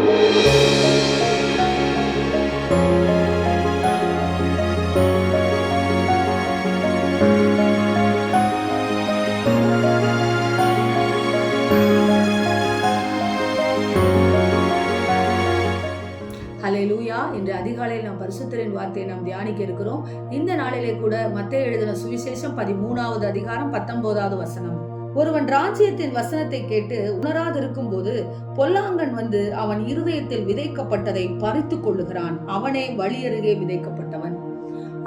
ஹல்லேலூயா. இன்று அதிகாலையில் நாம் பரிசுத்தரின் வார்த்தையை நாம் தியானிக்க இருக்கிறோம். இந்த நாளிலே கூட மத்தேயு எழுதின சுவிசேஷம் 13வது அதிகாரம் 19வது வசனம். ஒருவன் ராஜ்யத்தின் வசனத்தை கேட்டு உணராதிருக்கும் போது பொல்லாங்கன் வந்து அவன் இருதயத்தில் விதைக்கப்பட்டதை பறித்து கொள்ளுகிறான். அவனே வழியருகே விதைக்கப்பட்டவன்.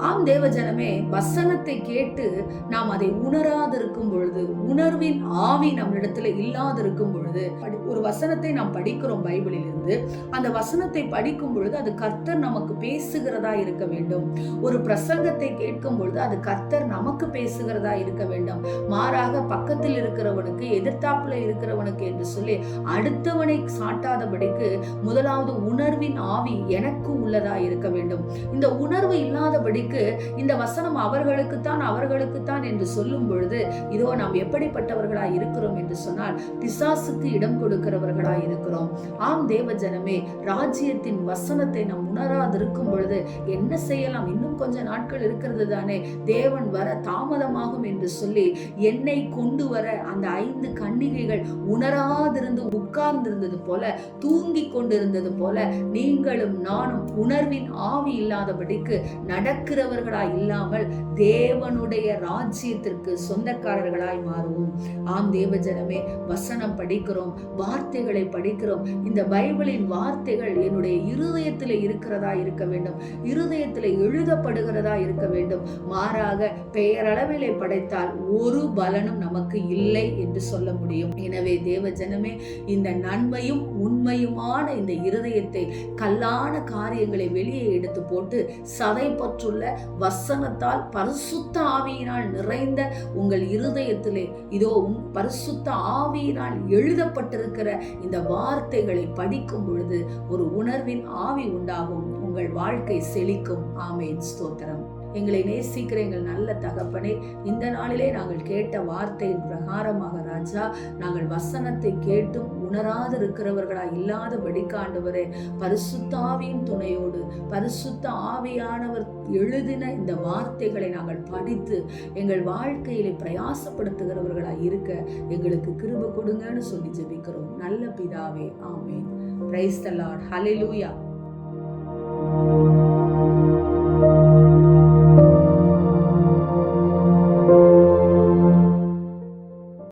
ஆம் தேவஜனமே, வசனத்தை கேட்டு நாம் அதை உணராதிருக்கும் பொழுது, உணர்வின் ஆவி நம்மிடத்துல இல்லாதிருக்கும் பொழுது, ஒரு வசனத்தை நாம் படிக்கிறோம் பைபிளில் இருந்து. அந்த வசனத்தை படிக்கும் பொழுது அது கர்த்தர் நமக்கு பேசுகிறதா இருக்க வேண்டும். ஒரு பிரசங்கத்தை கேட்கும் பொழுது அது கர்த்தர் நமக்கு பேசுகிறதா இருக்க வேண்டும். மாறாக பக்கத்தில் இருக்கிறவனுக்கு, எதிர்த்தாப்புல இருக்கிறவனுக்கு என்று சொல்லி அடுத்தவனை சாட்டாதபடிக்கு முதலாவது உணர்வின் ஆவி எனக்கு உள்ளதா இருக்க வேண்டும். இந்த உணர்வு இல்லாதபடி இந்த வசனம் அவர்களுக்குத்தான் என்று சொல்லும் பொழுது, இதோ நாம் எப்படிப்பட்டவர்களாய் இருக்கிறோம் என்று சொன்னால் பிசாசுக்கு இடம் கொடுக்கிறவர்களாய் இருக்கிறோம். ஆம் தேவஜனமே, ராஜ்யத்தின் வசனத்தை நாம் உணராதிருக்கும் பொழுது என்ன செய்யலாம்? இன்னும் கொஞ்ச நாட்கள் இருக்கிறது தானே, தேவன் வர தாமதமாகும் என்று சொல்லி என்னை கொண்டு வர அந்த 5 கன்னிகைகள் உணராதிருந்து உட்கார்ந்திருந்தது போல, தூங்கி கொண்டிருந்தது போல, நீங்களும் நானும் உணர்வின் ஆவி இல்லாதபடிக்கு நடக்கிறவர்களாய் இல்லாமல் தேவனுடைய ராஜ்யத்திற்கு சொந்தக்காரர்களாய் மாறுவோம். ஆம் தேவஜனமே, வசனம் படிக்கிறோம், வார்த்தைகளை படிக்கிறோம். இந்த பைபிளின் வார்த்தைகள் என்னுடைய இருதயத்தில் இருக்கிறதா இருக்க வேண்டும், இருதயத்தில் எழுதப்படுகிறதா இருக்க வேண்டும். மாறாக பெயரளவிலே படைத்தால் ஒரு பலனும் நமக்கு இல்லை என்று சொல்ல முடியும். எனவே தேவஜனமே, இந்த நன்மையும் உண்மையுமான இந்த இருதயத்தை, கல்லான காரியங்களை வெளியே எடுத்து போட்டு சதை பற்றுள்ள வசனத்தால் பரிசுத்த ஆவியினால் நிறைந்த உங்கள் இருதயத்திலே இதோ பரிசுத்த ஆவியினால் எழுதப்பட்டிருக்கிற இந்த வார்த்தைகளை படிக்கும் பொழுது ஒரு உணர்வின் ஆவி உண்டாகும். உங்கள் வாழ்க்கை செழிக்கும். ஆமென். ஸ்தோத்திரம். எங்களை நேசிக்கிற எங்கள் நல்ல தகப்பனே, இந்த நாளிலே நாங்கள் கேட்ட வார்த்தையின் பிரகாரமாக ராஜா, நாங்கள் வசனத்தை கேட்டும் உணராது இருக்கிறவர்களா இல்லாதபடிக்கு ஆண்டவரே, பரிசுத்த ஆவியின் துணையோடு பரிசுத்த ஆவியானவர் எழுதின இந்த வார்த்தைகளை நாங்கள் படித்து எங்கள் வாழ்க்கையிலே பிரயாசப்படுத்துகிறவர்களா இருக்க எங்களுக்கு கிருபை கொடுங்கன்னு சொல்லி ஜெபிக்கிறோம் நல்ல பிதாவே. Amen. Praise the Lord. Hallelujah.